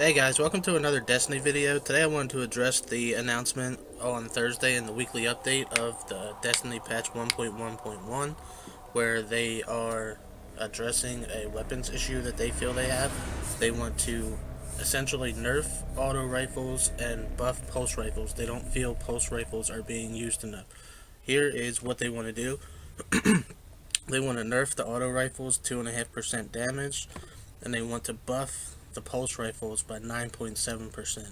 Hey guys, welcome to another Destiny video. Today I wanted to address the announcement on Thursday in the weekly update of the Destiny patch 1.1.1, where they are addressing a weapons issue that they feel they have. They want to essentially nerf auto rifles and buff pulse rifles. They don't feel pulse rifles are being used enough. Here is what they want to do. They want to nerf the auto rifles 2.5% damage, and they want to buff the pulse rifles by 9.7%.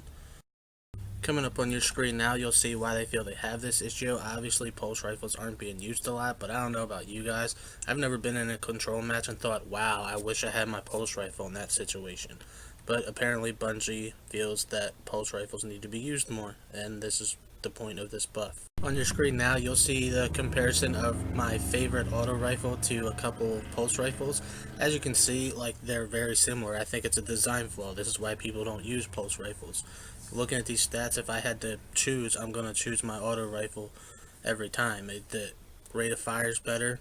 Coming up on your screen now, you'll see why they feel they have this issue. Obviously, pulse rifles aren't being used a lot, but I don't know about you guys. I've never been in a control match and thought, wow, I wish I had my pulse rifle in that situation. But apparently, Bungie feels that pulse rifles need to be used more, and this is the point of this buff. On your screen now, you'll see the comparison of my favorite auto rifle to a couple pulse rifles. As you can see, like, they're very similar. I think it's a design flaw. This is why people don't use pulse rifles. Looking at these stats, if I had to choose, I'm going to choose my auto rifle every time. The rate of fire is better.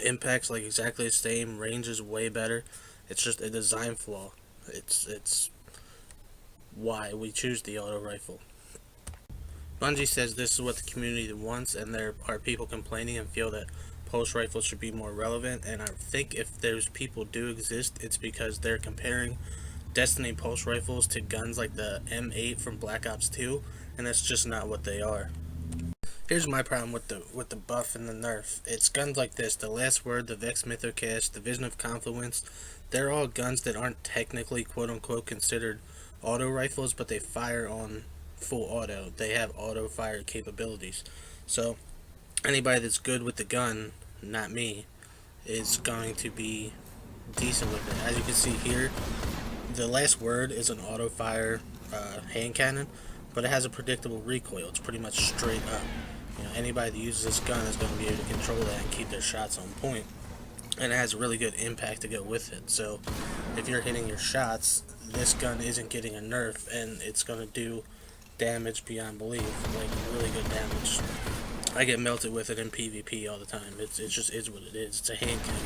Impact's like exactly the same. Range is way better. It's just a design flaw. It's why we choose the auto rifle. Bungie says this is what the community wants, and there are people complaining and feel that pulse rifles should be more relevant. And I think if those people do exist, it's because they're comparing Destiny pulse rifles to guns like the M8 from Black Ops 2, and that's just not what they are. Here's my problem with the buff and the nerf. It's guns like this, the Last Word, the Vex Mythocast, the Vision of Confluence. They're all guns that aren't technically quote-unquote considered auto rifles, but they fire on full auto. They have auto fire capabilities. So anybody that's good with the gun, not me, is going to be decent with it. As you can see here, the Last Word is an auto fire hand cannon, but it has a predictable recoil. It's pretty much straight up. Anybody that uses this gun is going to be able to control that and keep their shots on point. And it has really good impact to go with it. So if you're hitting your shots, this gun isn't getting a nerf, and it's going to do damage beyond belief, like really good damage. I get melted with it in PvP all the time. It just is what it is. It's a hand cannon.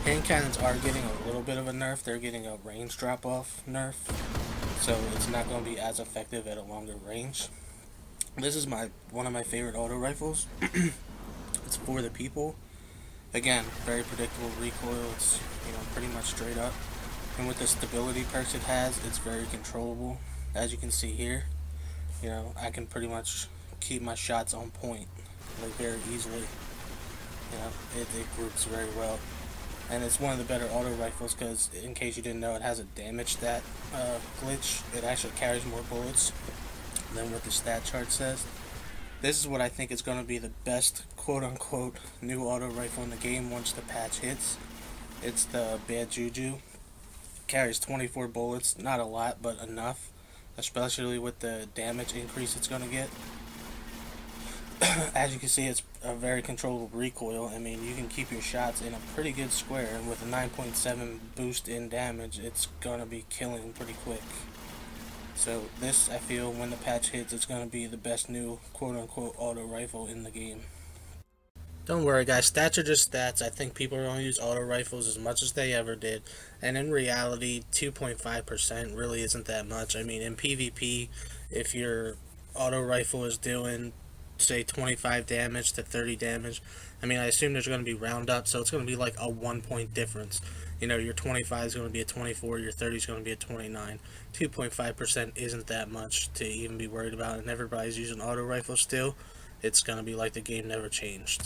Hand cannons are getting a little bit of a nerf. They're getting a range drop off nerf, so it's not going to be as effective at a longer range. This is one of my favorite auto rifles. It's for the people. Again, very predictable recoil. It's pretty much straight up, and with the stability perks it has, it's very controllable. As you can see here, I can pretty much keep my shots on point, like, very easily. It groups very well. And it's one of the better auto rifles because, in case you didn't know, it has a damage stat glitch. It actually carries more bullets than what the stat chart says. This is what I think is going to be the best quote-unquote new auto rifle in the game once the patch hits. It's the Bad Juju. Carries 24 bullets, not a lot, but enough, especially with the damage increase it's going to get. As you can see, it's a very controllable recoil. I mean, you can keep your shots in a pretty good square, and with a 9.7 boost in damage, it's going to be killing pretty quick. So this, I feel, when the patch hits, it's going to be the best new quote-unquote auto rifle in the game. Don't worry guys, stats are just stats. I think people are going to use auto rifles as much as they ever did, and in reality 2.5% really isn't that much. I mean, in PvP, if your auto rifle is doing, say, 25 damage to 30 damage, I mean, I assume there's going to be round up, so it's going to be like a 1 point difference. Your 25 is going to be a 24, your 30 is going to be a 29. 2.5% isn't that much to even be worried about, and everybody's using auto rifles still. It's going to be like the game never changed.